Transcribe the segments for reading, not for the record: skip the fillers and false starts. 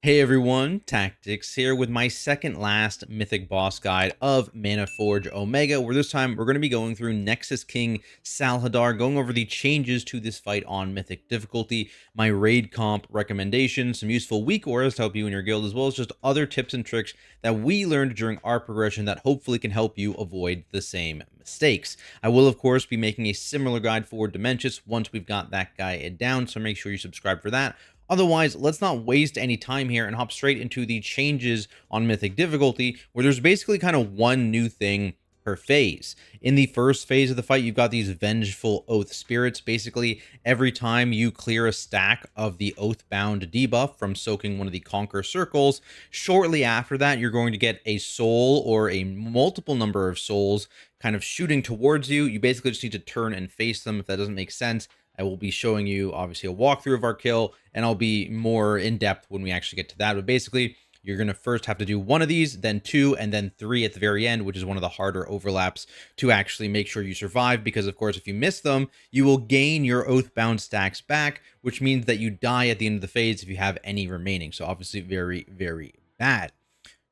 Hey everyone, Tactics here with my second last Mythic boss guide of Manaforge Omega, where this time we're going to be going through Nexus King SALHADAAR, going over the changes to this fight on Mythic difficulty, my raid comp recommendations, some useful weak auras to help you in your guild, as well as just other tips and tricks that we learned during our progression that hopefully can help you avoid the same mistakes. I will, of course, be making a similar guide for Dimensions once we've got that guy down, so make sure you subscribe for that. Otherwise, let's not waste any time here and hop straight into the changes on Mythic difficulty, where there's basically kind of one new thing per phase. In the first phase of the fight, you've got these Vengeful Oath Spirits. Basically, every time you clear a stack of the Oathbound debuff from soaking one of the Conquer Circles, shortly after that, you're going to get a soul or a multiple number of souls kind of shooting towards you. You basically just need to turn and face them. If that doesn't make sense, I will be showing you obviously a walkthrough of our kill, and I'll be more in depth when we actually get to that. But basically, you're going to first have to do one of these, then two, and then three at the very end, which is one of the harder overlaps to actually make sure you survive. Because, of course, if you miss them, you will gain your Oathbound stacks back, which means that you die at the end of the phase if you have any remaining. So obviously very, very bad.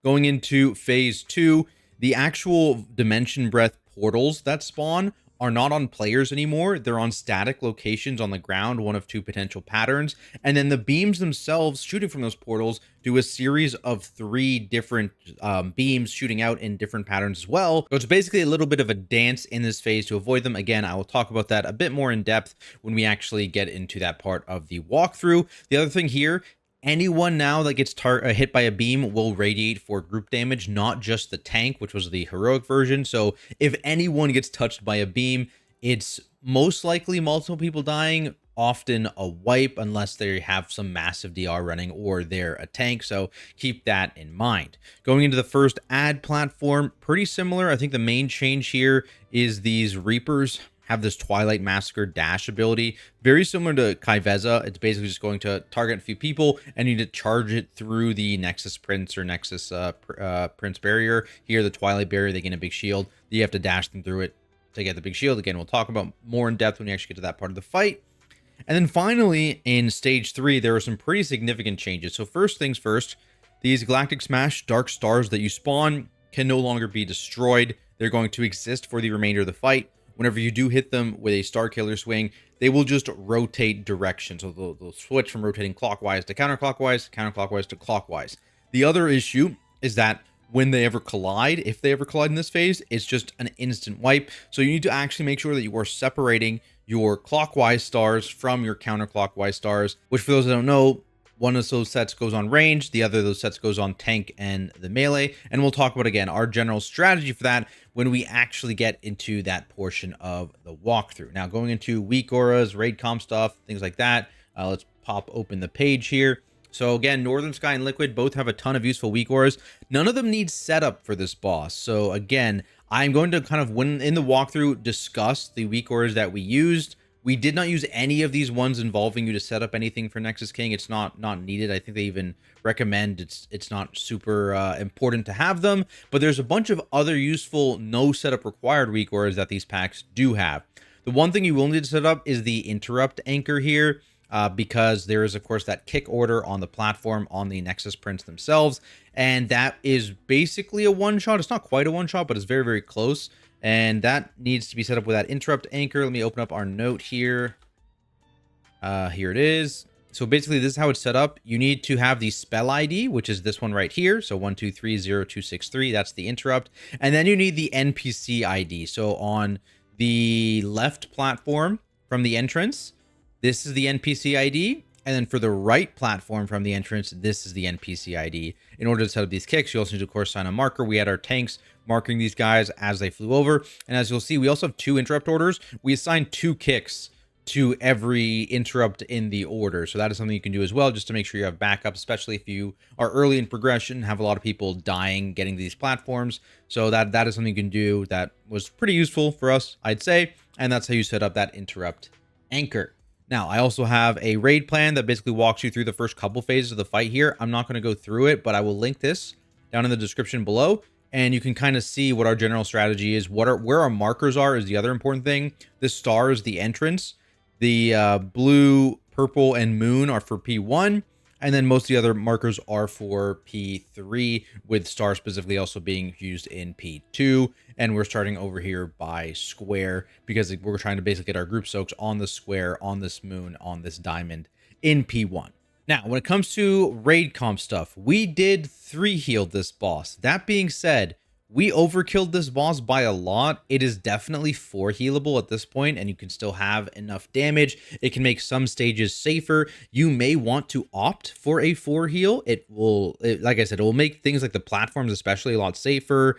Going into phase two, the actual Dimension Breath portals that spawn are not on players anymore. They're on static locations on the ground, one of two potential patterns. And then the beams themselves shooting from those portals do a series of three different beams shooting out in different patterns as well. So it's basically a little bit of a dance in this phase to avoid them. Again, I will talk about that a bit more in depth when we actually get into that part of the walkthrough. The other thing here, anyone now that gets hit by a beam will radiate for group damage, not just the tank, which was the heroic version. So if anyone gets touched by a beam, it's most likely multiple people dying, often a wipe, unless they have some massive DR running or they're a tank. So keep that in mind. Going into the first ad platform, pretty similar. I think the main change here is these Reapers have this Twilight Massacre dash ability, very similar to Kaiveza. It's basically just going to target a few people and you need to charge it through the Nexus Prince or Nexus Prince barrier. Here, the Twilight barrier, they gain a big shield. You have to dash them through it to get the big shield. Again, we'll talk about more in depth when we actually get to that part of the fight. And then finally, in stage 3, there are some pretty significant changes. So first things first, these Galactic Smash Dark Stars that you spawn can no longer be destroyed. They're going to exist for the remainder of the fight. Whenever you do hit them with a Star Killer swing, they will just rotate direction. So they'll switch from rotating clockwise to counterclockwise, counterclockwise to clockwise. The other issue is that when they ever collide, if they ever collide in this phase, it's just an instant wipe. So you need to actually make sure that you are separating your clockwise stars from your counterclockwise stars, which for those that don't know, one of those sets goes on range, the other of those sets goes on tank and the melee. And we'll talk about, again, our general strategy for that when we actually get into that portion of the walkthrough. Now, going into weak auras, raid comp stuff, things like that, let's pop open the page here. So again, Northern Sky and Liquid both have a ton of useful weak auras. None of them need setup for this boss. So again, I'm going to kind of, when in the walkthrough, discuss the weak auras that we used. We did not use any of these ones involving you to set up anything for Nexus King. It's not needed. I think they even recommend it's not super important to have them. But there's a bunch of other useful no setup required weak auras that these packs do have. The one thing you will need to set up is the interrupt anchor here. Because there is, of course, that kick order on the platform on the Nexus Prince themselves. And that is basically a one-shot. It's not quite a one-shot, but it's very, very close. And that needs to be set up with that interrupt anchor. Let me open up our note here. Here it is. So basically, this is how it's set up. You need to have the spell ID, which is this one right here. So 1230263, that's the interrupt. And then you need the NPC ID. So on the left platform from the entrance, this is the NPC ID. And then for the right platform from the entrance, this is the NPC ID. In order to set up these kicks, you also need to, of course, assign a marker. We had our tanks marking these guys as they flew over. And as you'll see, we also have 2 interrupt orders. We assign 2 kicks to every interrupt in the order. So that is something you can do as well, just to make sure you have backup, especially if you are early in progression, have a lot of people dying getting to these platforms. So that is something you can do that was pretty useful for us, I'd say. And that's how you set up that interrupt anchor. Now, I also have a raid plan that basically walks you through the first couple phases of the fight here. I'm not going to go through it, but I will link this down in the description below, and you can kind of see what our general strategy is. Where our markers are is the other important thing. The star is the entrance. The blue, purple, and moon are for P1. And then most of the other markers are for P3, with star specifically also being used in P2. And we're starting over here by square because we're trying to basically get our group soaks on the square, on this moon, on this diamond in P1. Now, when it comes to raid comp stuff, we did 3-heal this boss. That being said, we overkilled this boss by a lot. It is definitely 4-healable at this point, and you can still have enough damage. It can make some stages safer. You may want to opt for a 4-heal. Like I said, it will make things like the platforms especially a lot safer.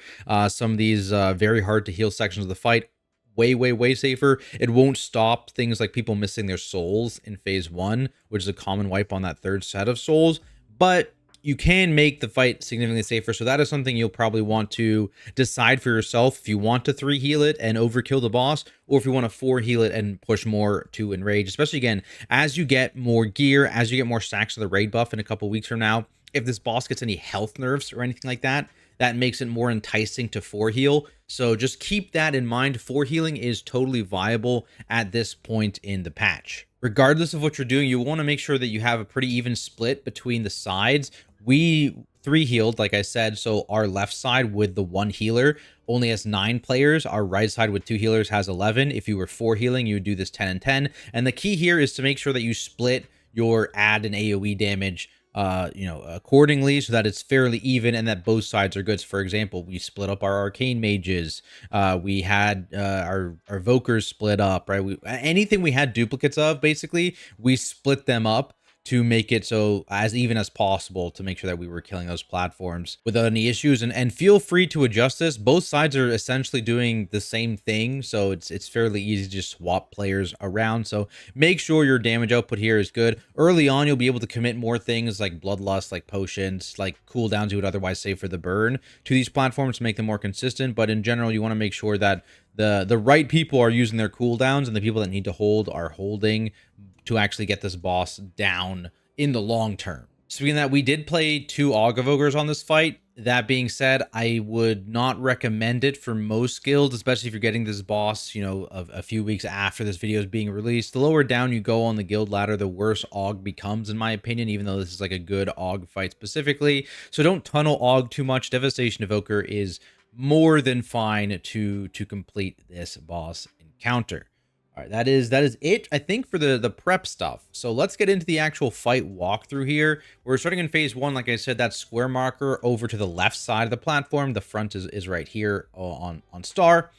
Some of these very hard to heal sections of the fight way safer. It won't stop things like people missing their souls in phase 1, which is a common wipe on that third set of souls, but you can make the fight significantly safer. So that is something you'll probably want to decide for yourself if you want to 3-heal it and overkill the boss, or if you want to 4-heal it and push more to enrage, especially again as you get more gear, as you get more stacks of the raid buff in a couple weeks from now. If this boss gets any health nerfs or anything like that, that makes it more enticing to 4-heal. So just keep that in mind. 4-healing is totally viable at this point in the patch. Regardless of what you're doing, you want to make sure that you have a pretty even split between the sides. We 3-healed, like I said, so our left side with the 1 healer only has 9 players. Our right side with 2 healers has 11. If you were 4-healing, you would do this 10 and 10. And the key here is to make sure that you split your add and AoE damage accordingly, so that it's fairly even and that both sides are good. So for example, we split up our arcane mages. We had our Vokers split up, right? Anything we had duplicates of, basically, we split them up to make it so as even as possible, to make sure that we were killing those platforms without any issues. And feel free to adjust this. Both sides are essentially doing the same thing, so it's fairly easy to just swap players around. So make sure your damage output here is good. Early on, you'll be able to commit more things like bloodlust, like potions, like cooldowns you would otherwise save for the burn to these platforms to make them more consistent. But in general, you want to make sure that the right people are using their cooldowns, and the people that need to hold are holding to actually get this boss down in the long term. Speaking of that, we did play 2 Ogre on this fight. That being said, I would not recommend it for most guilds, especially if you're getting this boss, a few weeks after this video is being released. The lower down you go on the guild ladder, the worse Og becomes, in my opinion, even though this is like a good Og fight specifically. So don't tunnel Og too much. Devastation Evoker is more than fine to complete this boss encounter. All right, that is it, I think, for the prep stuff. So let's get into the actual fight walkthrough here. We're starting in phase 1, like I said, that square marker over to the left side of the platform. The front is right here on star.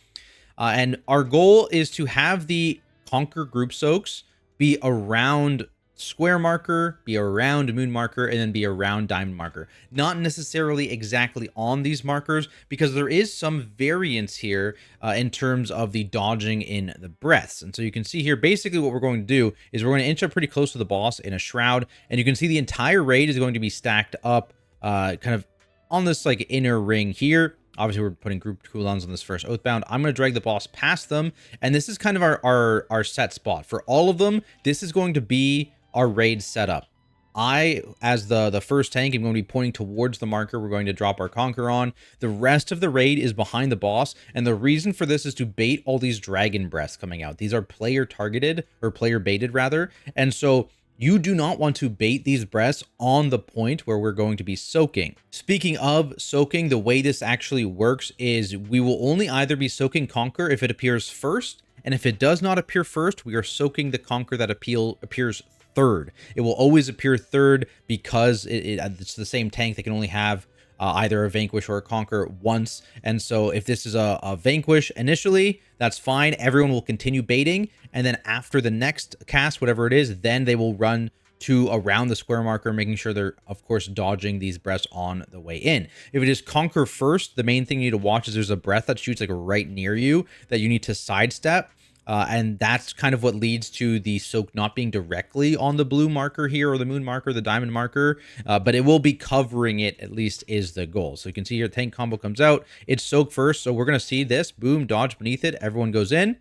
And our goal is to have the Conquer group soaks be around square marker, be around moon marker, and then be around diamond marker. Not necessarily exactly on these markers, because there is some variance here in terms of the dodging in the breaths. And so you can see here, basically what we're going to do is we're going to inch up pretty close to the boss in a shroud, and you can see the entire raid is going to be stacked up kind of on this like inner ring here. Obviously, we're putting group cooldowns on this first Oathbound. I'm going to drag the boss past them, and this is kind of our set spot. For all of them, this is going to be our raid setup. I, as the first tank, am going to be pointing towards the marker we're going to drop our Conquer on. The rest of the raid is behind the boss, and the reason for this is to bait all these dragon breaths coming out. These are player targeted, or player baited rather, and so you do not want to bait these breaths on the point where we're going to be soaking. Speaking of soaking, the way this actually works is we will only either be soaking Conquer if it appears first, and if it does not appear first, we are soaking the Conquer that appears third. It will always appear third because it's the same tank that can only have either a Vanquish or a Conquer once. And so if this is a Vanquish initially, that's fine. Everyone will continue baiting. And then after the next cast, whatever it is, then they will run to around the square marker, making sure they're, of course, dodging these breaths on the way in. If it is Conquer first, the main thing you need to watch is there's a breath that shoots like right near you that you need to sidestep. And that's kind of what leads to the soak not being directly on the blue marker here, or the moon marker, the diamond marker, but it will be covering it, at least is the goal. So you can see here, tank combo comes out, it's soak first. So we're going to see this, boom, dodge beneath it, everyone goes in.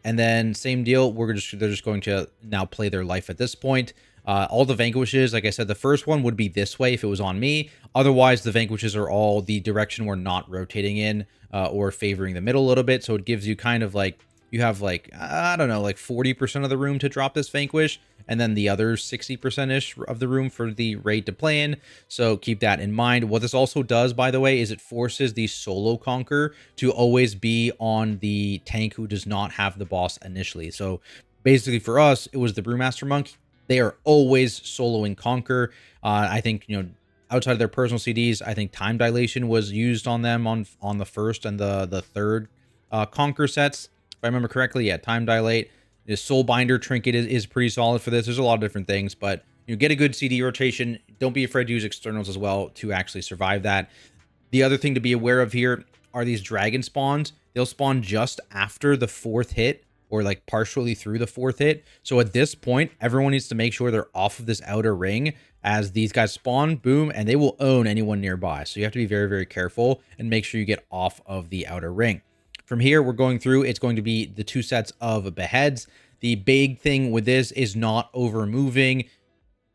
And then same deal, they're just going to now play their life at this point. All the Vanquishes, like I said, the first one would be this way if it was on me. Otherwise, the Vanquishes are all the direction we're not rotating in or favoring the middle a little bit. So it gives you kind of like you have like, I don't know, like 40% of the room to drop this Vanquish, and then the other 60%-ish of the room for the raid to play in. So keep that in mind. What this also does, by the way, is it forces the solo conquer to always be on the tank who does not have the boss initially. So basically for us, it was the Brewmaster Monk. They are always soloing conquer. I think, you know, outside of their personal CDs, I think time dilation was used on them on the first and the third conquer sets. If I remember correctly, yeah, time dilate. The soul binder trinket is pretty solid for this. There's a lot of different things, but you get a good CD rotation. Don't be afraid to use externals as well to actually survive that. The other thing to be aware of here are these dragon spawns. They'll spawn just after the 4th hit, or like partially through the 4th hit. So at this point, everyone needs to make sure they're off of this outer ring as these guys spawn, boom, and they will own anyone nearby. So you have to be very, very careful and make sure you get off of the outer ring. From here, we're going through, it's going to be the 2 sets of beheads. The big thing with this is not over moving.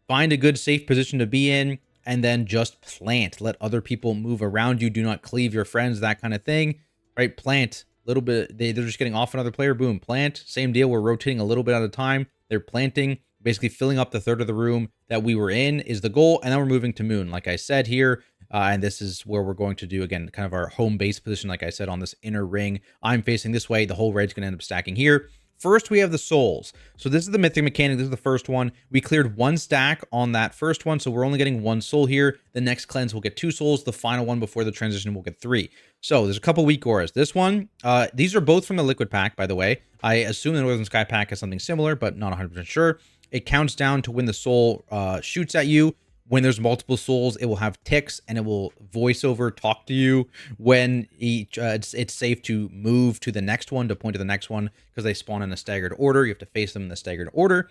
Find a good safe position to be in, and then just plant. Let other people move around you. Do not cleave your friends, that kind of thing, right? Plant. Little bit, they're just getting off another player, boom, plant. Same deal, we're rotating a little bit at a time. They're planting, basically filling up the third of the room that we were in is the goal, and then we're moving to moon, like I said here. And this is where we're going to do, again, kind of our home base position, like I said, on this inner ring. I'm facing this way, the whole raid's going to end up stacking here. First, we have the souls. So this is the mythic mechanic. This is the first one. We cleared 1 stack on that first one, so we're only getting 1 soul here. The next cleanse will get 2 souls. The final one before the transition will get 3. So there's a couple WeakAuras. This one, these are both from the liquid pack, by the way. I assume the Northern Sky pack has something similar, but not 100% sure. It counts down to when the soul shoots at you. When there's multiple souls, it will have ticks, and it will voice over talk to you when each it's safe to move to the next one, to point to the next one, because they spawn in a staggered order. You have to face them in the staggered order.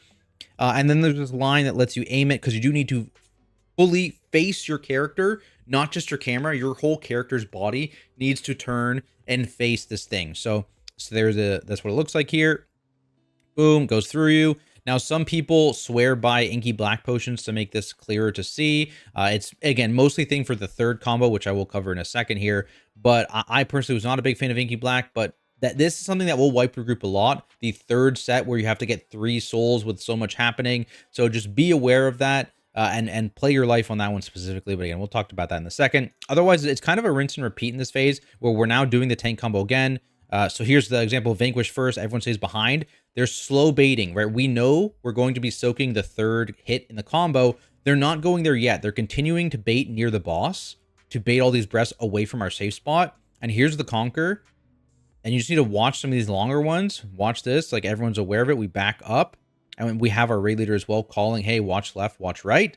And then there's this line that lets you aim it, because you do need to fully face your character, not just your camera. Your whole character's body needs to turn and face this thing. So that's what it looks like here. Boom, goes through you. Now, some people swear by inky black potions to make this clearer to see. It's, again, mostly thing for the third combo, which I will cover in a second here. But I personally was not a big fan of inky black, but this is something that will wipe your group a lot. The third set where you have to get 3 souls with so much happening. So just be aware of that and play your life on that one specifically. But again, we'll talk about that in a second. Otherwise, it's kind of a rinse and repeat in this phase where we're now doing the tank combo again. So here's the example of Vanquish first. Everyone stays behind. They're slow baiting, right? We know we're going to be soaking the 3rd hit in the combo. They're not going there yet. They're continuing to bait near the boss to bait all these breaths away from our safe spot. And here's the conquer. And you just need to watch some of these longer ones. Watch this. Like, everyone's aware of it. We back up. And we have our raid leader as well calling, hey, watch left, watch right.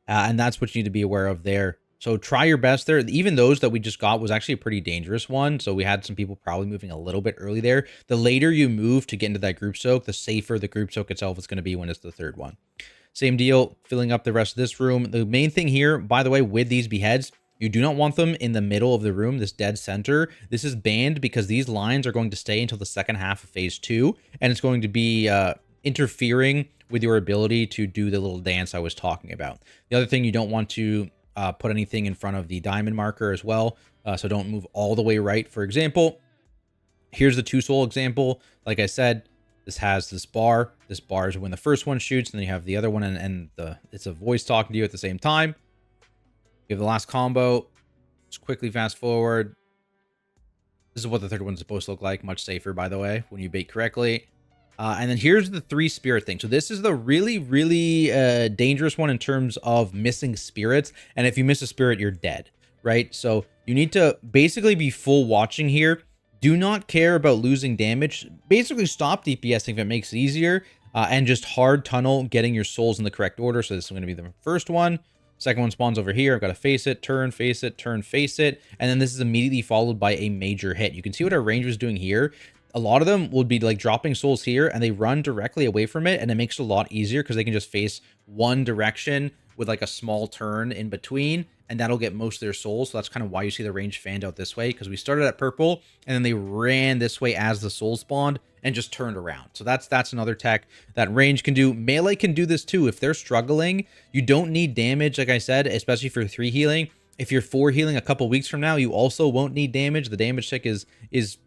And that's what you need to be aware of there. So try your best there. Even those that we just got was actually a pretty dangerous one. So we had some people probably moving a little bit early there. The later you move to get into that group soak, the safer the group soak itself is going to be when it's the 3rd one. Same deal, filling up the rest of this room. The main thing here, by the way, with these beheads, you do not want them in the middle of the room, this dead center. This is banned because these lines are going to stay until the second half of phase 2. And it's going to be interfering with your ability to do the little dance I was talking about. The other thing, you don't want to put anything in front of the diamond marker as well. So don't move all the way right. For example, here's the 2 soul example. Like I said, this has this bar. This bar is when the first one shoots, and then you have the other one, and it's a voice talking to you at the same time. You have the last combo. Just quickly fast forward. This is what the 3rd one's supposed to look like. Much safer, by the way, when you bait correctly. And then here's the 3 spirit thing. So this is the really, really dangerous one in terms of missing spirits. And if you miss a spirit, you're dead, right? So you need to basically be full watching here. Do not care about losing damage. Basically stop DPSing if it makes it easier. And just hard tunnel getting your souls in the correct order. So this is going to be the first one. Second one spawns over here. I've got to face it, turn, face it, turn, face it. And then this is immediately followed by a major hit. You can see what our range was doing here. A lot of them would be like dropping souls here, and they run directly away from it, and it makes it a lot easier because they can just face one direction with like a small turn in between, and that'll get most of their souls. So that's kind of why you see the range fanned out this way, because we started at purple, and then they ran this way as the soul spawned and just turned around. So that's another tech that range can do. Melee can do this too. If they're struggling, you don't need damage, like I said, especially for 3 healing. If you're 4 healing a couple weeks from now, you also won't need damage. The damage check is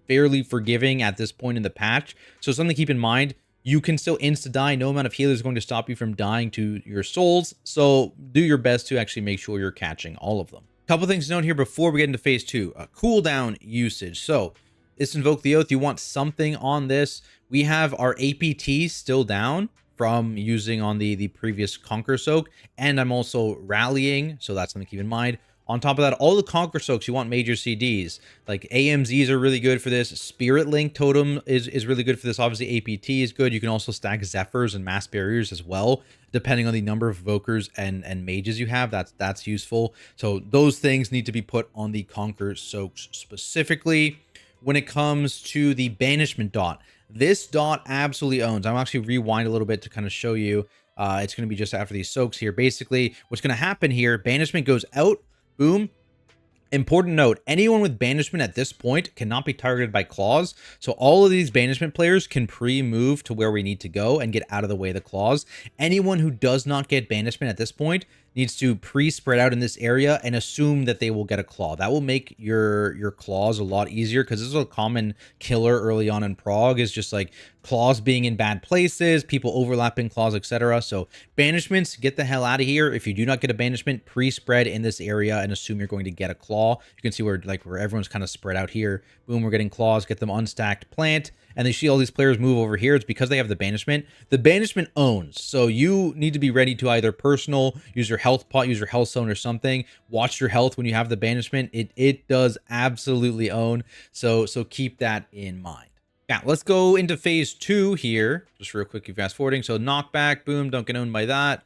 fairly forgiving at this point in the patch. So something to keep in mind, you can still insta-die. No amount of healer is going to stop you from dying to your souls. So do your best to actually make sure you're catching all of them. Couple things to note here before we get into phase 2. Cooldown usage. So this Invoke the Oath, you want something on this. We have our APT still down from using on the previous Conquer Soak, and I'm also rallying, so that's something to keep in mind. On top of that, all the Conquer Soaks, you want major CDs. Like AMZs are really good for this. Spirit Link Totem is really good for this. Obviously, APT is good. You can also stack Zephyrs and Mass Barriers as well, depending on the number of Evokers and Mages you have. That's useful. So those things need to be put on the Conquer Soaks specifically. When it comes to the Banishment Dot, this dot absolutely owns. I'm actually rewind a little bit to kind of show you. It's going to be just after these soaks here. Basically, what's going to happen here, Banishment goes out. Boom. Important note, anyone with banishment at this point cannot be targeted by claws. So all of these banishment players can pre-move to where we need to go and get out of the way of the claws. Anyone who does not get banishment at this point needs to pre-spread out in this area and assume that they will get a claw. That will make your claws a lot easier, because this is a common killer early on in Prog, is just like claws being in bad places, people overlapping claws, etc. So banishments, get the hell out of here. If you do not get a banishment, pre-spread in this area and assume you're going to get a claw. You can see where everyone's kind of spread out here. Boom, we're getting claws, get them unstacked, plant. And they see all these players move over here. It's because they have the banishment. The banishment owns. So you need to be ready to either personal, use your health pot, use your health zone or something. Watch your health when you have the banishment. It does absolutely own. So keep that in mind. Now, let's go into phase 2 here. Just real quick, fast forwarding. So knockback, boom, don't get owned by that.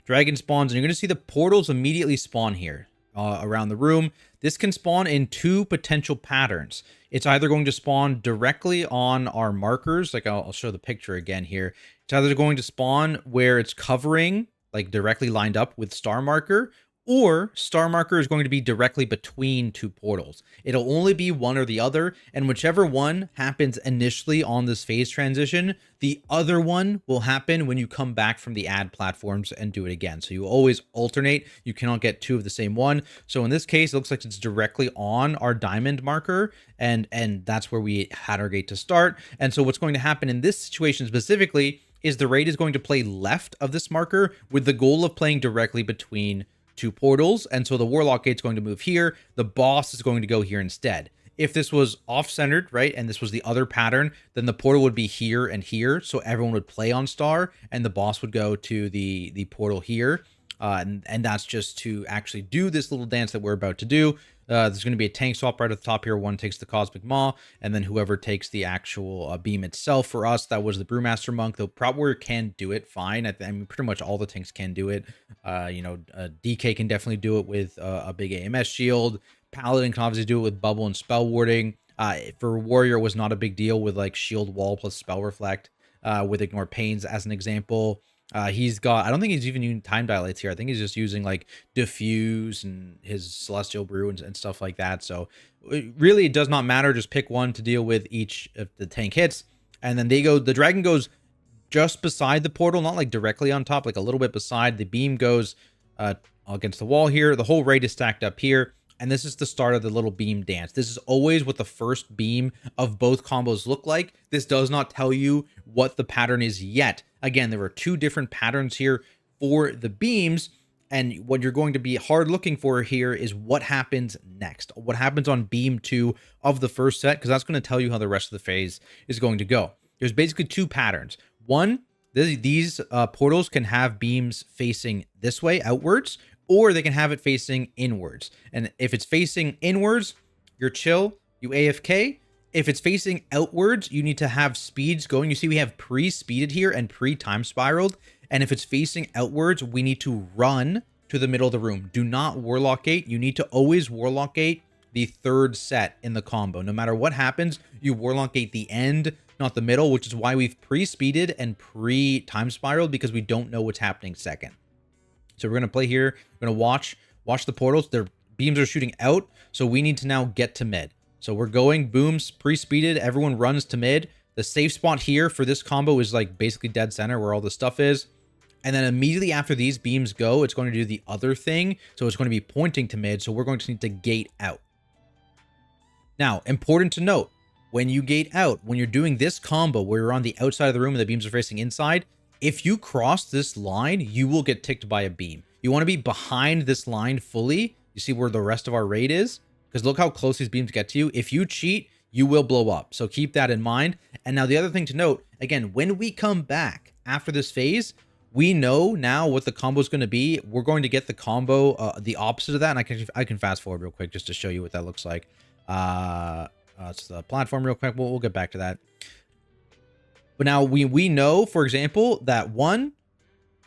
Dragon spawns, and you're going to see the portals immediately spawn here around the room. This can spawn in 2 potential patterns. It's either going to spawn directly on our markers, like I'll show the picture again here. It's either going to spawn where it's covering, like directly lined up with star marker, or star marker is going to be directly between 2 portals. It'll only be one or the other, and whichever one happens initially on this phase transition, the other one will happen when you come back from the ad platforms and do it again. So you always alternate. You cannot get 2 of the same one. So in this case, it looks like it's directly on our diamond marker, and that's where we had our gate to start. And so what's going to happen in this situation specifically is the raid is going to play left of this marker with the goal of playing directly between 2 portals, and so the Warlock Gate's going to move here. The boss is going to go here instead. If this was off-centered, right, and this was the other pattern, then the portal would be here and here, so everyone would play on star, and the boss would go to the portal here. And that's just to actually do this little dance that we're about to do. There's going to be a tank swap right at the top here. One takes the Cosmic Maw, and then whoever takes the actual beam itself. For us, that was the Brewmaster Monk. Though Prop Warrior can do it fine. I mean, pretty much all the tanks can do it. DK can definitely do it with a big AMS shield. Paladin can obviously do it with Bubble and Spell Warding. For Warrior, was not a big deal with like Shield Wall plus Spell Reflect with Ignore Pains as an example. He's got, I don't think he's even using time dilates here. I think he's just using like diffuse and his celestial brew and stuff like that. So really, it does not matter. Just pick one to deal with each of the tank hits. And then the dragon goes just beside the portal, not like directly on top, like a little bit beside. The beam goes against the wall here. The whole raid is stacked up here. And this is the start of the little beam dance. This is always what the first beam of both combos look like. This does not tell you what the pattern is yet. Again, there are 2 different patterns here for the beams. And what you're going to be hard looking for here is what happens next. What happens on beam 2 of the first set, because that's going to tell you how the rest of the phase is going to go. There's basically 2 patterns. One, these portals can have beams facing this way, outwards, or they can have it facing inwards. And if it's facing inwards, you're chill, you AFK. If it's facing outwards, you need to have speeds going. You see we have pre-speeded here and pre-time spiraled. And if it's facing outwards, we need to run to the middle of the room. Do not Warlock Gate. You need to always Warlock Gate the 3rd set in the combo. No matter what happens, you Warlock Gate the end, not the middle, which is why we've pre-speeded and pre-time spiraled, because we don't know what's happening second. So we're going to play here. We're going to watch the portals. Their beams are shooting out, so we need to now get to mid. So we're going booms, pre-speeded. Everyone runs to mid. The safe spot here for this combo is like basically dead center where all the stuff is. And then immediately after these beams go, it's going to do the other thing. So it's going to be pointing to mid. So we're going to need to gate out. Now, important to note, when you gate out, when you're doing this combo where you're on the outside of the room and the beams are facing inside, if you cross this line, you will get ticked by a beam. You want to be behind this line fully. You see where the rest of our raid is? Because look how close these beams get to you. If you cheat, you will blow up. So keep that in mind. And now the other thing to note, again, when we come back after this phase, we know now what the combo is going to be. We're going to get the combo, the opposite of that. And I can fast forward real quick just to show you what that looks like. It's the platform real quick. We'll get back to that. But now we know, for example, that one,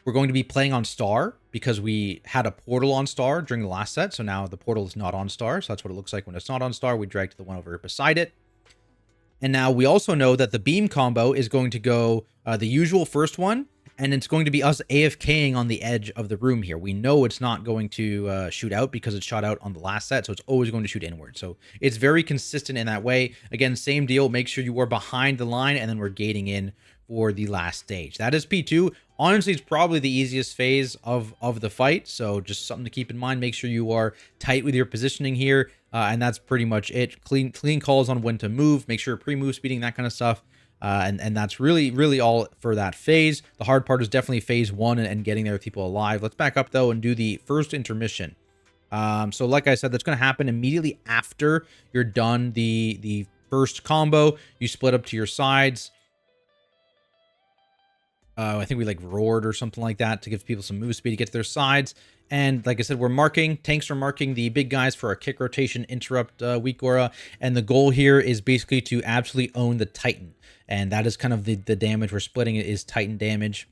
we're going to be playing on Star because we had a portal on Star during the last set. So now the portal is not on Star. So that's what it looks like when it's not on Star. We drag to the one over beside it. And now we also know that the beam combo is going to go the usual first one. And it's going to be us AFKing on the edge of the room here. We know it's not going to shoot out because it shot out on the last set. So it's always going to shoot inward. So it's very consistent in that way. Again, same deal. Make sure you are behind the line and then we're gating in for the last stage. That is P2. Honestly, it's probably the easiest phase of the fight. So just something to keep in mind. Make sure you are tight with your positioning here. And that's pretty much it. Clean calls on when to move. Make sure pre-move speeding, that kind of stuff. And that's really all for that phase. The hard part is definitely phase 1 and getting there with people alive. Let's back up though and do the first intermission. So like I said, that's going to happen immediately after you're done the first combo. You split up to your sides. I think we like roared or something like that to give people some move speed to get to their sides. And like I said, we're marking, tanks are marking the big guys for a kick rotation, interrupt WeakAura. And the goal here is basically to absolutely own the Titan. And that is kind of the damage we're splitting. It is Titan damage.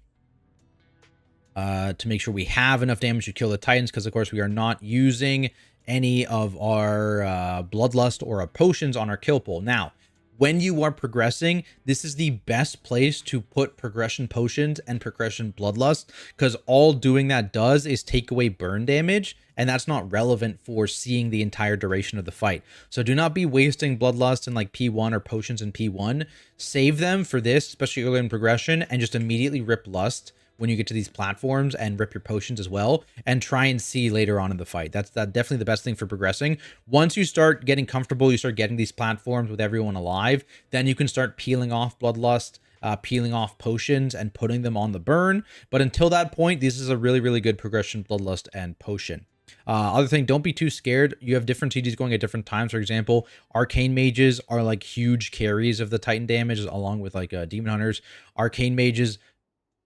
To make sure we have enough damage to kill the Titans. Because of course we are not using any of our Bloodlust or our potions on our kill pool. Now, when you are progressing, this is the best place to put progression potions and progression bloodlust, because all doing that does is take away burn damage, and that's not relevant for seeing the entire duration of the fight. So do not be wasting bloodlust and like P1 or potions in P1. Save them for this, especially early in progression, and just immediately rip lust when you get to these platforms and rip your potions as well, and try and see later on in the fight. That's definitely the best thing for progressing. Once you start getting comfortable, you start getting these platforms with everyone alive, then you can start peeling off bloodlust, peeling off potions and putting them on the burn. But until that point, this is a really good progression, bloodlust and potion. Other thing, don't be too scared. You have different TDs going at different times. For example, arcane mages are like huge carries of the Titan damage along with like demon hunters. Arcane mages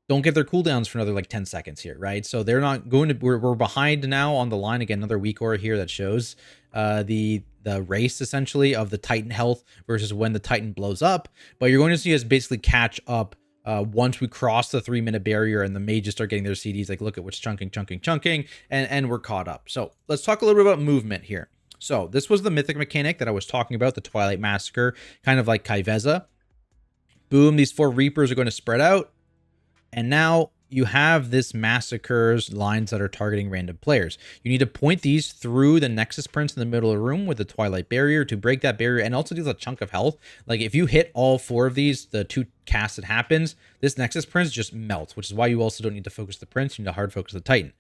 don't get their cooldowns for another like 10 seconds here, right? So they're not going to, we're behind now on the line. Again, another WeakAura here that shows the race essentially of the Titan health versus when the Titan blows up. But you're going to see us basically catch up once we cross the 3-minute barrier and the mages start getting their CDs. Like, look at what's chunking, and we're caught up. So let's talk a little bit about movement here. So this was the mythic mechanic that I was talking about, the Twilight Massacre, kind of like Kaiveza. Boom, these 4 Reapers are going to spread out. And now you have this massacres lines that are targeting random players. You need to point these through the Nexus Prince in the middle of the room with the Twilight Barrier to break that barrier and also deals a chunk of health. Like if you hit all 4 of these, the 2 casts that happens, this Nexus Prince just melts, which is why you also don't need to focus the Prince. You need to hard focus the Titan.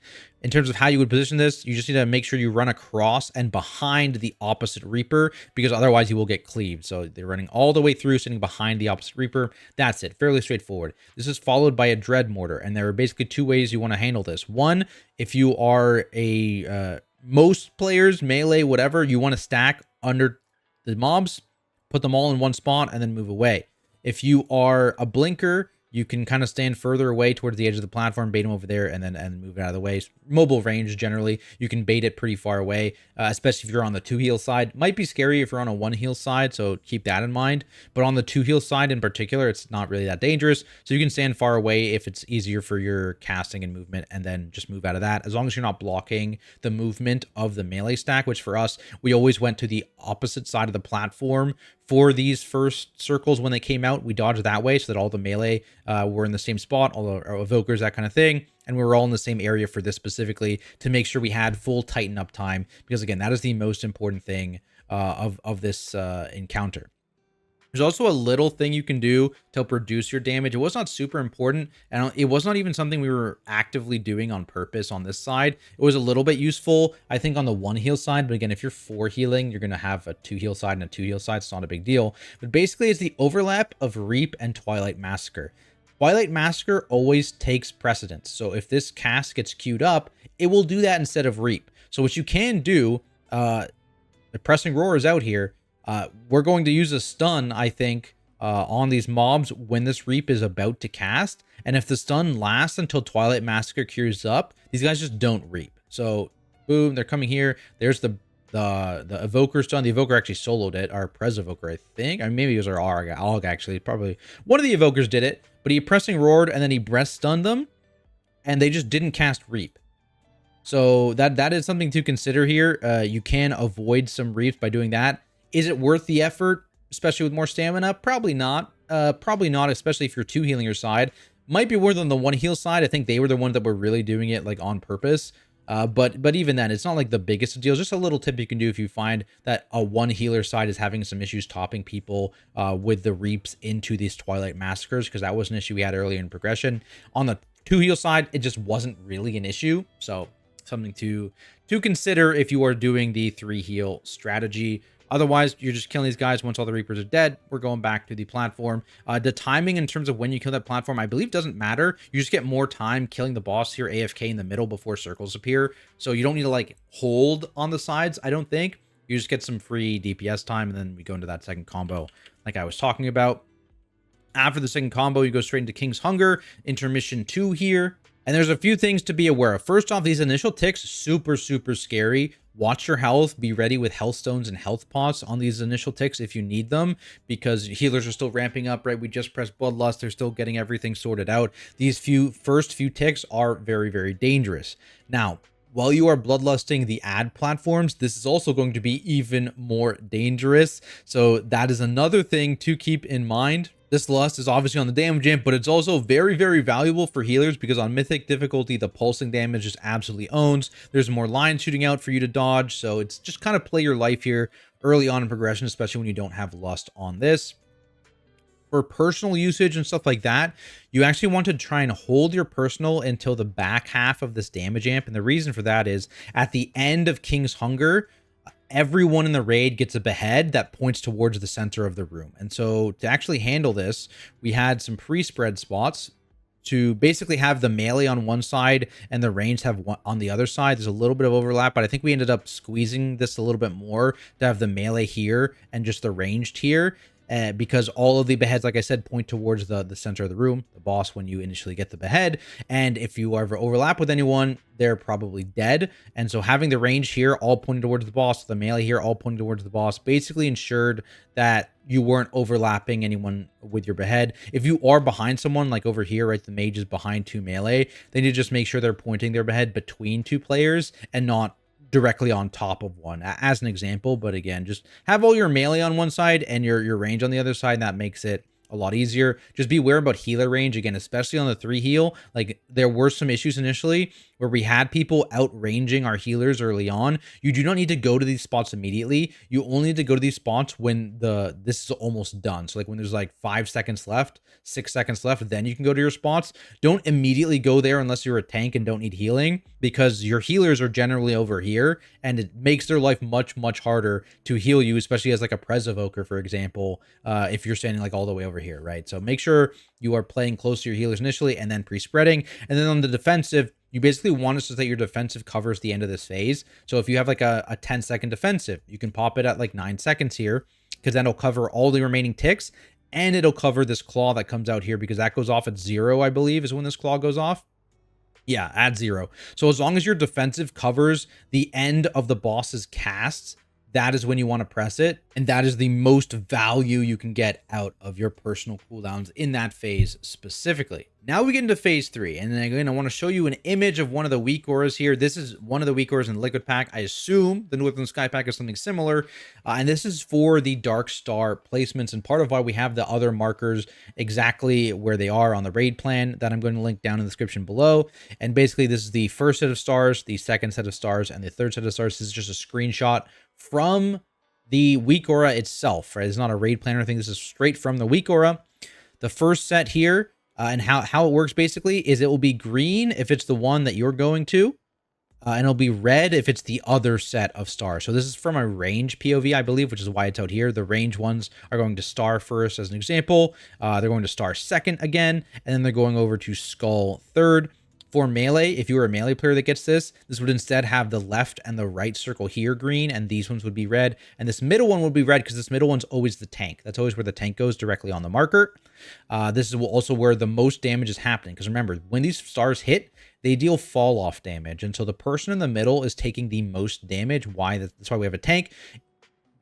In terms of how you would position this, you just need to make sure you run across and behind the opposite Reaper, because otherwise you will get cleaved. So they're running all the way through, sitting behind the opposite Reaper. That's it. Fairly straightforward. This is followed by a Dread Mortar, and there are basically 2 ways you want to handle this. One, if you are a most players, melee, whatever, you want to stack under the mobs, put them all in one spot, and then move away. If you are a blinker, you can kind of stand further away towards the edge of the platform, bait them over there, and then move it out of the way. Mobile range, generally, you can bait it pretty far away, especially if you're on the 2 heal side. Might be scary if you're on a 1 heal side, so keep that in mind. But on the 2 heal side in particular, it's not really that dangerous. So you can stand far away if it's easier for your casting and movement, and then just move out of that, as long as you're not blocking the movement of the melee stack, which for us, we always went to the opposite side of the platform. For these first circles when they came out, we dodged that way so that all the melee were in the same spot, all the evokers, that kind of thing. And we were all in the same area for this specifically to make sure we had full Titan uptime. Because again, that is the most important thing of this encounter. There's also a little thing you can do to help reduce your damage. It was not super important, and it was not even something we were actively doing on purpose on this side. It was a little bit useful, I think, on the 1 heal side, but again, if you're 4 healing, you're going to have a 2 heal side and a 2 heal side. It's not a big deal. But basically, it's the overlap of Reap and Twilight Massacre. Twilight Massacre always takes precedence. So if this cast gets queued up, it will do that instead of Reap. So what you can do, the Pressing Roar is out here. We're going to use a stun, I think, on these mobs when this Reap is about to cast. And if the stun lasts until Twilight Massacre cures up, these guys just don't Reap. So, boom, they're coming here. There's the Evoker stun. The Evoker actually soloed it, our Prez Evoker, I think. I mean, maybe it was our AUG, actually. Probably one of the Evokers did it, but he Pressing Roared, and then he breath stunned them, and they just didn't cast Reap. So that is something to consider here. You can avoid some Reaps by doing that. Is it worth the effort, especially with more stamina? Probably not. Probably not, especially if you're 2 healing your side. Might be worth on the 1 heal side. I think they were the ones that were really doing it like on purpose. But even then, it's not like the biggest of deals. Just a little tip you can do if you find that a 1 healer side is having some issues topping people with the Reaps into these Twilight Massacres, because that was an issue we had earlier in progression. On the 2 heal side, it just wasn't really an issue. So something to consider if you are doing the 3 heal strategy. Otherwise, you're just killing these guys. Once all the Reapers are dead, we're going back to the platform. The timing in terms of when you kill that platform, I believe, doesn't matter. You just get more time killing the boss here, AFK in the middle before circles appear. So you don't need to like hold on the sides, I don't think. You just get some free DPS time, and then we go into that second combo like I was talking about. After the second combo, you go straight into King's Hunger, Intermission 2 here. And there's a few things to be aware of. First off, these initial ticks, super scary. Watch your health. Be ready with health stones and health pots on these initial ticks if you need them, because healers are still ramping up, right? We just pressed Bloodlust. They're still getting everything sorted out. These first few ticks are very dangerous. Now, while you are bloodlusting the ad platforms, this is also going to be even more dangerous. So that is another thing to keep in mind. This lust is obviously on the damage amp, but it's also very valuable for healers, because on Mythic difficulty, the pulsing damage just absolutely owns. There's more lines shooting out for you to dodge, so it's just kind of play your life here early on in progression, especially when you don't have lust on this. For personal usage and stuff like that, you actually want to try and hold your personal until the back half of this damage amp, and the reason for that is at the end of King's Hunger, everyone in the raid gets a behead that points towards the center of the room. And so to actually handle this, we had some pre-spread spots to basically have the melee on one side and the range have one on the other side. There's a little bit of overlap, but I think we ended up squeezing this a little bit more to have the melee here and just the ranged here. Because all of the beheads, like I said, point towards the center of the room, the boss, when you initially get the behead. And if you ever overlap with anyone, they're probably dead. And so having the range here all pointing towards the boss, the melee here all pointing towards the boss, basically ensured that you weren't overlapping anyone with your behead. If you are behind someone, like over here, right, the mage is behind 2 melee, they need to just make sure they're pointing their behead between 2 players and not directly on top of one, as an example. But again, just have all your melee on one side and your range on the other side, and that makes it a lot easier. Just be aware about healer range, again, especially on the 3 heal. Like, there were some issues initially where we had people outranging our healers early on. You do not need to go to these spots immediately. You only need to go to these spots when this is almost done. So like when there's like 5 seconds left, 6 seconds left, then you can go to your spots. Don't immediately go there unless you're a tank and don't need healing, because your healers are generally over here, and it makes their life much harder to heal you, especially as like a Prez Evoker, for example, if you're standing like all the way over here, right? So make sure you are playing close to your healers initially and then pre-spreading. And then on the defensive, you basically want us to say your defensive covers the end of this phase. So if you have like a 10-second defensive, you can pop it at like 9 seconds here, because then it'll cover all the remaining ticks, and it'll cover this claw that comes out here, because that goes off at 0, I believe, is when this claw goes off. Yeah, at 0. So as long as your defensive covers the end of the boss's casts, that is when you want to press it, and that is the most value you can get out of your personal cooldowns in that phase specifically. Now we get into phase 3, and then again, I want to show you an image of one of the WeakAuras here. This is one of the WeakAuras in the Liquid Pack. I assume the Northern Sky Pack is something similar, and this is for the Dark Star placements, and part of why we have the other markers exactly where they are on the raid plan that I'm going to link down in the description below. And basically, this is the first set of stars, the second set of stars, and the third set of stars. This is just a screenshot from the Weak Aura itself, right? It's not a raid plan or anything. This is straight from the Weak Aura. The first set here, and how it works basically is it will be green if it's the one that you're going to, and it'll be red if it's the other set of stars. So this is from a range POV, I believe, which is why it's out here. The range ones are going to star first, as an example. They're going to star second again, and then they're going over to skull third. For melee, if you were a melee player that gets this, this would instead have the left and the right circle here green, and these ones would be red. And this middle one would be red because this middle one's always the tank. That's always where the tank goes, directly on the marker. This is also where the most damage is happening. Because remember, when these stars hit, they deal fall off damage. And so the person in the middle is taking the most damage. That's why we have a tank.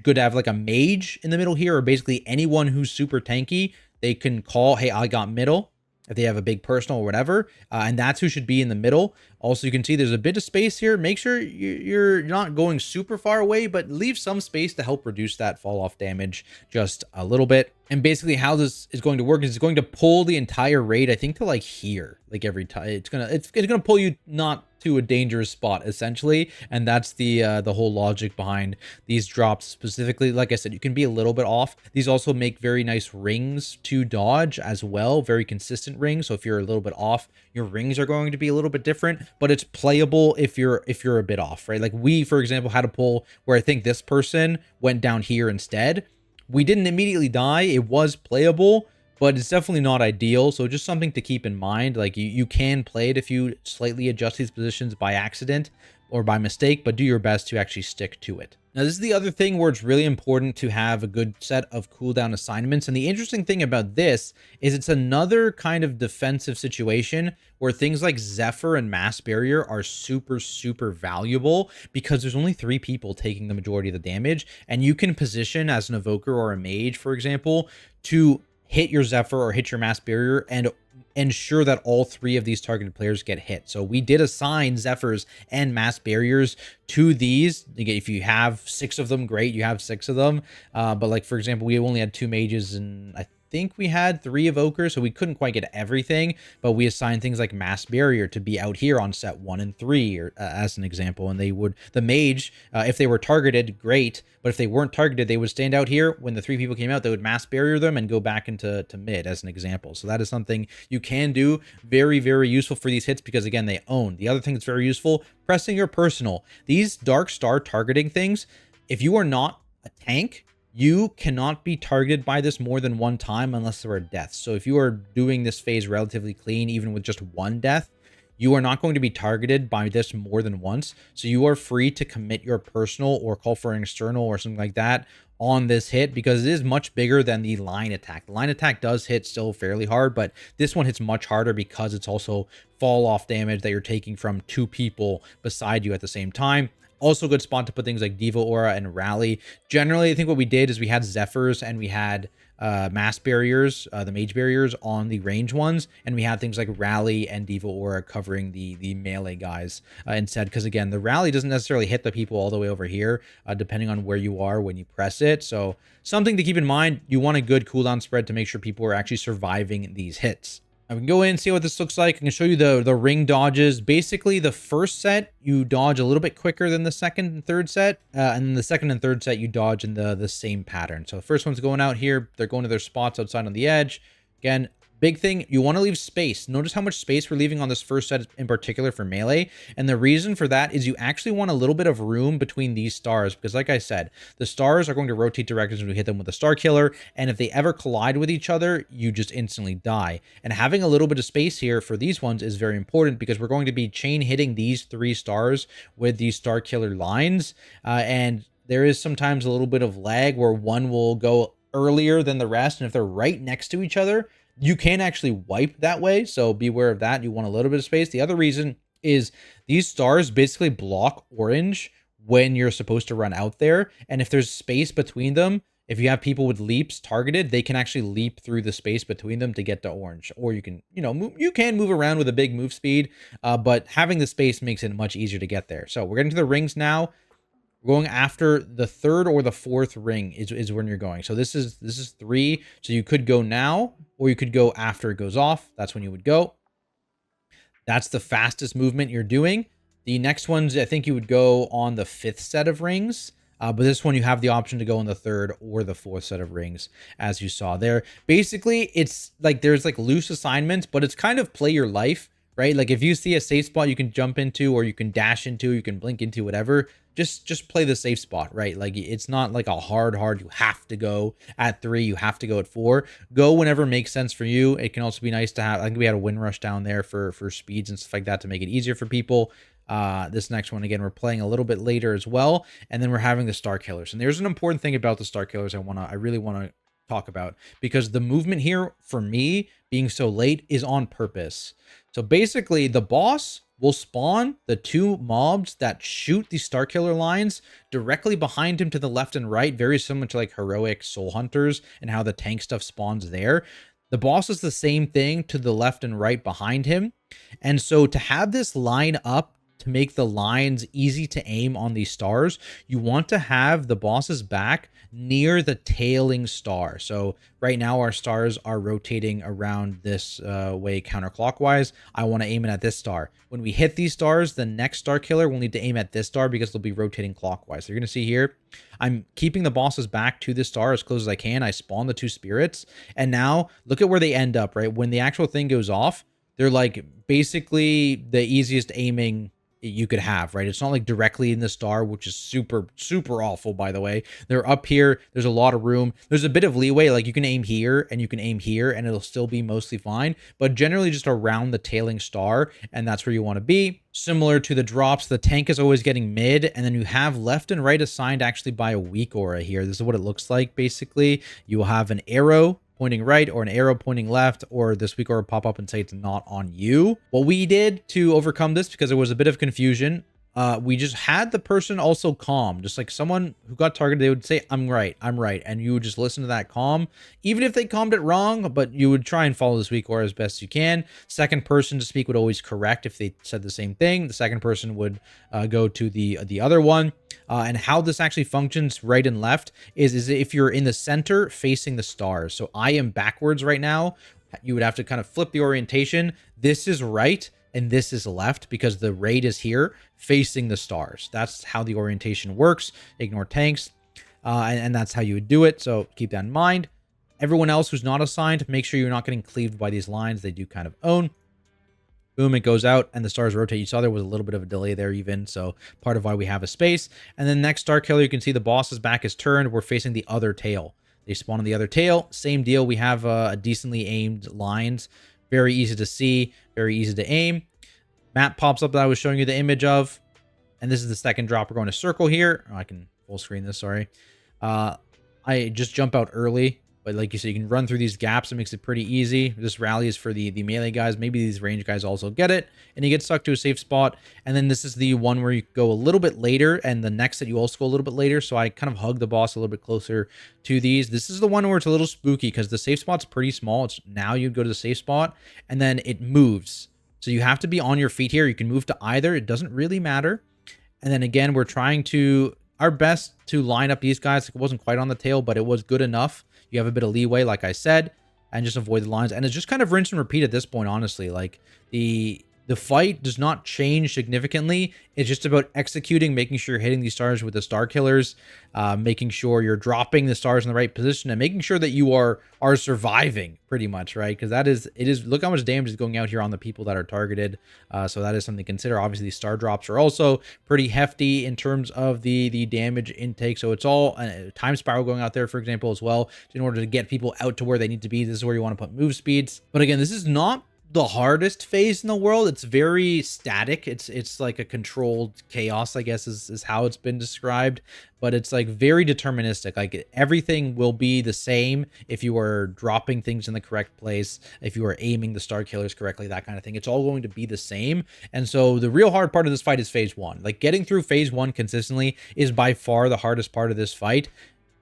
Good to have like a mage in the middle here, or basically anyone who's super tanky. They can call, hey, I got middle, if they have a big personal or whatever, and that's who should be in the middle. Also, you can see there's a bit of space here. Make sure you're not going super far away, but leave some space to help reduce that fall off damage just a little bit. And basically how this is going to work is it's going to pull the entire raid, I think, to like here, like every time. It's gonna pull you not to a dangerous spot, essentially, and that's the whole logic behind these drops specifically. Like I said, you can be a little bit off. These also make very nice rings to dodge as well, very consistent rings. So if you're a little bit off, your rings are going to be a little bit different, but it's playable if you're a bit off, right? Like we, for example, had a pull where I think this person went down here instead. We didn't immediately die. It was playable, but it's definitely not ideal. So just something to keep in mind. Like you can play it if you slightly adjust these positions by accident or by mistake, but do your best to actually stick to it. Now, this is the other thing where it's really important to have a good set of cooldown assignments. And the interesting thing about this is it's another kind of defensive situation where things like Zephyr and Mass Barrier are super, super valuable because there's only 3 people taking the majority of the damage. And you can position as an evoker or a mage, for example, to hit your Zephyr or hit your Mass Barrier and ensure that all 3 of these targeted players get hit. So we did assign Zephyrs and Mass Barriers to these. If you have 6 of them, great, you have 6 of them. But like, for example, we only had 2 mages and I think we had 3 evokers, so we couldn't quite get everything, but we assigned things like Mass Barrier to be out here on set 1 and 3, or, as an example. And the mage, if they were targeted, great, but if they weren't targeted, they would stand out here. When the 3 people came out, they would Mass Barrier them and go back into mid, as an example. So that is something you can do. Very, very useful for these hits because, again, they own. The other thing that's very useful, pressing your personal. These Dark Star targeting things, if you are not a tank, you cannot be targeted by this more than 1 time unless there are deaths. So if you are doing this phase relatively clean, even with just 1 death, you are not going to be targeted by this more than once. So you are free to commit your personal or call for an external or something like that on this hit because it is much bigger than the line attack. The line attack does hit still fairly hard, but this one hits much harder because it's also fall off damage that you're taking from 2 people beside you at the same time. Also a good spot to put things like Diva Aura and Rally. Generally, I think what we did is we had Zephyrs and we had Mass Barriers, the Mage Barriers on the range ones, and we had things like Rally and Diva Aura covering the melee guys instead, because again, the Rally doesn't necessarily hit the people all the way over here, depending on where you are when you press it. So something to keep in mind, you want a good cooldown spread to make sure people are actually surviving these hits. I can go in and see what this looks like. I can show you the ring dodges. Basically, the first set, you dodge a little bit quicker than the second and third set. And then the second and third set, you dodge in the same pattern. So the first one's going out here. They're going to their spots outside on the edge. Again, big thing, you want to leave space. Notice how much space we're leaving on this first set in particular for melee. And the reason for that is you actually want a little bit of room between these stars. Because like I said, the stars are going to rotate directions when we hit them with a star killer. And if they ever collide with each other, you just instantly die. And having a little bit of space here for these ones is very important because we're going to be chain hitting these 3 stars with these star killer lines. And there is sometimes a little bit of lag where one will go earlier than the rest. And if they're right next to each other, you can actually wipe that way, so beware of that. You want a little bit of space. The other reason is these stars basically block orange when you're supposed to run out there, and if there's space between them, if you have people with leaps targeted, they can actually leap through the space between them to get to orange. Or you can, you can move around with a big move speed, but having the space makes it much easier to get there. So we're getting to the rings now. We're going after the 3rd or the 4th ring is when you're going. So this is 3. So you could go now, or you could go after it goes off. That's when you would go. That's the fastest movement you're doing. The next ones, I think you would go on the 5th set of rings. But this one, you have the option to go in the 3rd or the 4th set of rings, as you saw there. Basically, it's like there's like loose assignments, but it's kind of play your life, right? Like if you see a safe spot you can jump into, or you can dash into, you can blink into, whatever, just play the safe spot, right? Like it's not like a hard you have to go at 3, you have to go at 4. Go whenever makes sense for you. It can also be nice to have, I think we had a wind rush down there for speeds and stuff like that to make it easier for people. This next one, again, we're playing a little bit later as well, and then we're having the Star Killers. And there's an important thing about the Star Killers I really want to talk about, because the movement here for me being so late is on purpose. So basically the boss will spawn the 2 mobs that shoot the Star Killer lines directly behind him to the left and right, very similar to like heroic Soul Hunters and how the tank stuff spawns there. The boss is the same thing to the left and right behind him. And so to have this line up, to make the lines easy to aim on these stars, you want to have the boss's back near the tailing star. So right now our stars are rotating around this way counterclockwise. I want to aim it at this star. When we hit these stars, the next Star Killer will need to aim at this star because they'll be rotating clockwise. So you're going to see here, I'm keeping the boss's back to this star as close as I can. I spawn the 2 spirits, and now look at where they end up, right? When the actual thing goes off, they're like basically the easiest aiming you could have, right? It's not like directly in the star, which is super awful, by the way. They're up here. There's a lot of room. There's a bit of leeway. Like you can aim here and you can aim here and it'll still be mostly fine, but generally just around the tailing star, and that's where you want to be. Similar to the drops, the tank is always getting mid, and then you have left and right assigned actually by a weak aura here. This is what it looks like. Basically, you will have an arrow pointing right or an arrow pointing left, or this weak aura pop up and say it's not on you. What we did to overcome this, because there was a bit of confusion, we just had the person also calm, just like someone who got targeted, they would say, I'm right, and you would just listen to that calm, even if they calmed it wrong, but you would try and follow this weak aura as best you can. Second person to speak would always correct if they said the same thing. The second person would go to the other one. And how this actually functions right and left is if you're in the center facing the stars. So I am backwards right now. You would have to kind of flip the orientation. This is right and this is left because the raid is here facing the stars. That's how the orientation works. Ignore tanks. And that's how you would do it. So keep that in mind. Everyone else who's not assigned, make sure you're not getting cleaved by these lines. They do kind of own. Boom, it goes out and the stars rotate. You saw there was a little bit of a delay there even, so part of why we have a space. And then next Star Killer, you can see the boss's back is turned. We're facing the other tail. They spawn on the other tail. Same deal. We have a decently aimed lines. Very easy to see, very easy to aim. Map pops up that I was showing you the image of. And this is the second drop. We're going to circle here. Oh, I can full screen this, sorry. I just jump out early. But like you said, you can run through these gaps. It makes it pretty easy. This rally is for the melee guys. Maybe these range guys also get it. And you get stuck to a safe spot. And then this is the one where you go a little bit later. And the next that you also go a little bit later. So I kind of hug the boss a little bit closer to these. This is the one where it's a little spooky because the safe spot's pretty small. It's now you go to the safe spot and then it moves. So you have to be on your feet here. You can move to either. It doesn't really matter. And then again, we're trying to our best to line up these guys. It wasn't quite on the tail, but it was good enough. You have a bit of leeway, like I said, and just avoid the lines. And it's just kind of rinse and repeat at this point, honestly. Like the fight does not change significantly. It's just about executing, making sure you're hitting these stars with the Star Killers, making sure you're dropping the stars in the right position, and making sure that you are surviving pretty much, right? Because it is, look how much damage is going out here on the people that are targeted. So that is something to consider. Obviously, these star drops are also pretty hefty in terms of the damage intake. So it's all a time spiral going out there, for example, as well, in order to get people out to where they need to be. This is where you want to put move speeds. But again, this is not the hardest phase in the world. It's very static. It's like a controlled chaos, I guess is how it's been described, but it's like very deterministic. Like everything will be the same if you are dropping things in the correct place, if you are aiming the Star Killers correctly, that kind of thing. It's all going to be the same. And so the real hard part of this fight is phase one. Like getting through phase one consistently is by far the hardest part of this fight.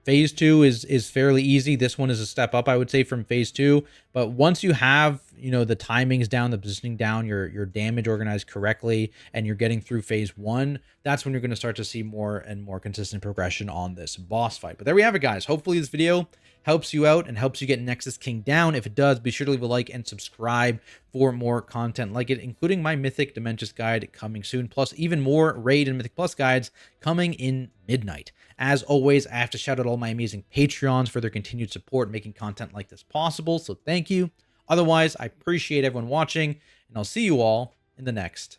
Phase two is fairly easy. This one is a step up, I would say, from phase two. But once you have you know, the timing's down, the positioning down, your damage organized correctly, and you're getting through phase 1, that's when you're going to start to see more and more consistent progression on this boss fight. But there we have it, guys. Hopefully this video helps you out and helps you get Nexus King down. If it does, be sure to leave a like and subscribe for more content like it, including my Mythic Dimensions guide coming soon, plus even more Raid and Mythic Plus guides coming in midnight. As always, I have to shout out all my amazing Patreons for their continued support making content like this possible, so thank you. Otherwise, I appreciate everyone watching, and I'll see you all in the next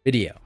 video.